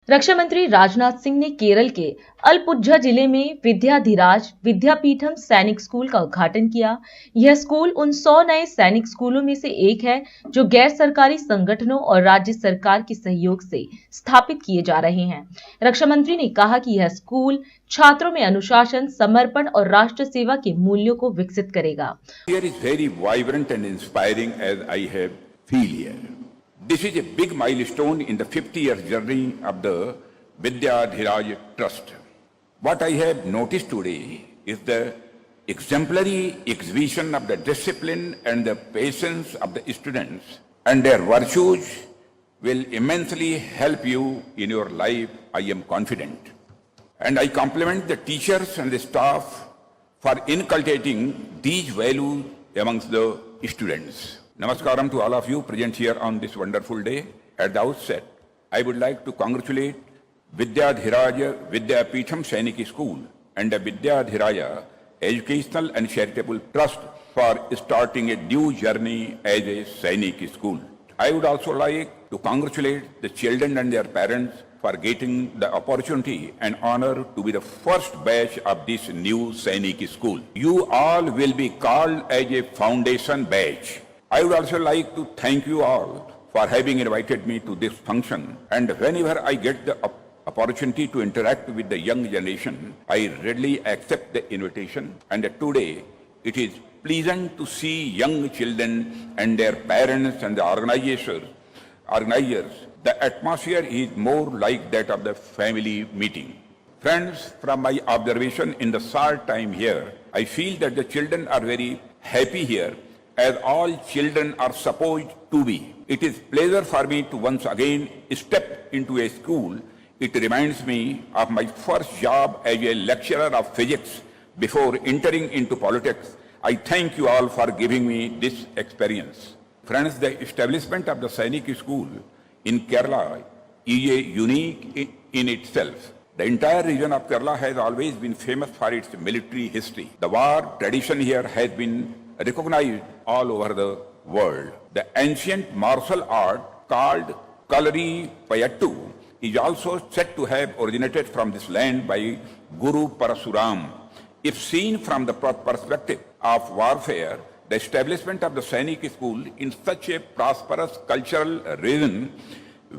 रक्षा मंत्री राजनाथ सिंह ने केरल के अलपुझा जिले में विद्याधिराज विद्यापीठम सैनिक स्कूल का उद्घाटन किया। यह स्कूल उन 100 नए सैनिक स्कूलों में से एक है जो गैर सरकारी संगठनों और राज्य सरकार के सहयोग से स्थापित किए जा रहे हैं। रक्षा मंत्री ने कहा कि यह स्कूल छात्रों में अनुशासन, समर्पण और राष्ट्र सेवा के मूल्यों को विकसित करेगा। This is a big milestone in the 50-year journey of the Vidyadhiraj Trust. What I have noticed today is the exemplary exhibition of the discipline and the patience of the students, and their virtues will immensely help you in your life, I am confident. And I compliment the teachers and the staff for inculcating these values amongst the students. Namaskaram to all of you present here on this wonderful day. At the outset, I would like to congratulate Vidyadhiraja Vidyapitham Sainik School and the Vidyadhiraja Educational and Charitable Trust for starting a new journey as a Sainik school. I would also like to congratulate the children and their parents for getting the opportunity and honor to be the first batch of this new Sainik school. You all will be called as a foundation batch. I would also like to thank you all for having invited me to this function, and whenever I get the opportunity to interact with the young generation, I readily accept the invitation. And today it is pleasant to see young children and their parents and the organizers. The atmosphere is more like that of the family meeting. Friends, from my observation in the short time here, I feel that the children are very happy here, as all children are supposed to be. It is pleasure for me to once again step into a school. It reminds me of my first job as a lecturer of physics before entering into politics. I thank you all for giving me this experience. Friends, the establishment of the Sainik school in Kerala is a unique in itself. The entire region of Kerala has always been famous for its military history. The war tradition here has been recognized all over the world. The ancient martial art called Kalari Payattu is also said to have originated from this land by Guru Parasuram. If seen from the perspective of warfare, the establishment of the Sainik school in such a prosperous cultural region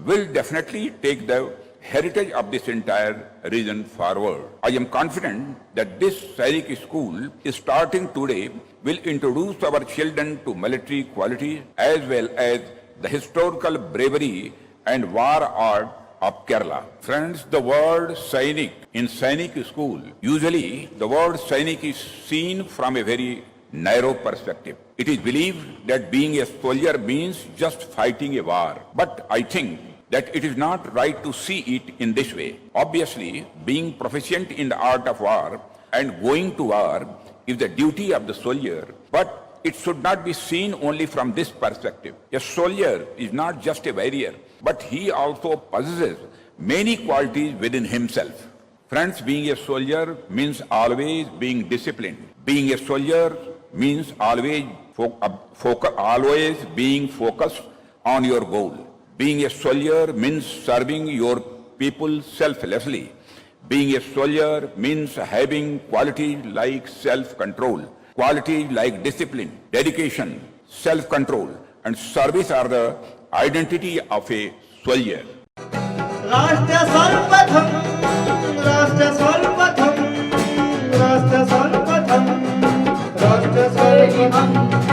will definitely take the heritage of this entire region forward. I am confident that this Sainik school starting today will introduce our children to military qualities as well as the historical bravery and war art of Kerala. Friends, the word Sainik in Sainik school, usually the word Sainik is seen from a very narrow perspective. It is believed that being a soldier means just fighting a war. But I think that it is not right to see it in this way. Obviously, being proficient in the art of war and going to war is the duty of the soldier, but it should not be seen only from this perspective. A soldier is not just a warrior, but he also possesses many qualities within himself. Friends, being a soldier means always being disciplined. Being a soldier means always being focused on your goal. Being a soldier means serving your people selflessly. Being a soldier means having qualities like self-control. Qualities like discipline, dedication, self-control, and service are the identity of a soldier. राष्ट्र सर्वप्रथम, राष्ट्र सर्वप्रथम, राष्ट्र सर्वप्रथम, राष्ट्र सर्वप्रथम.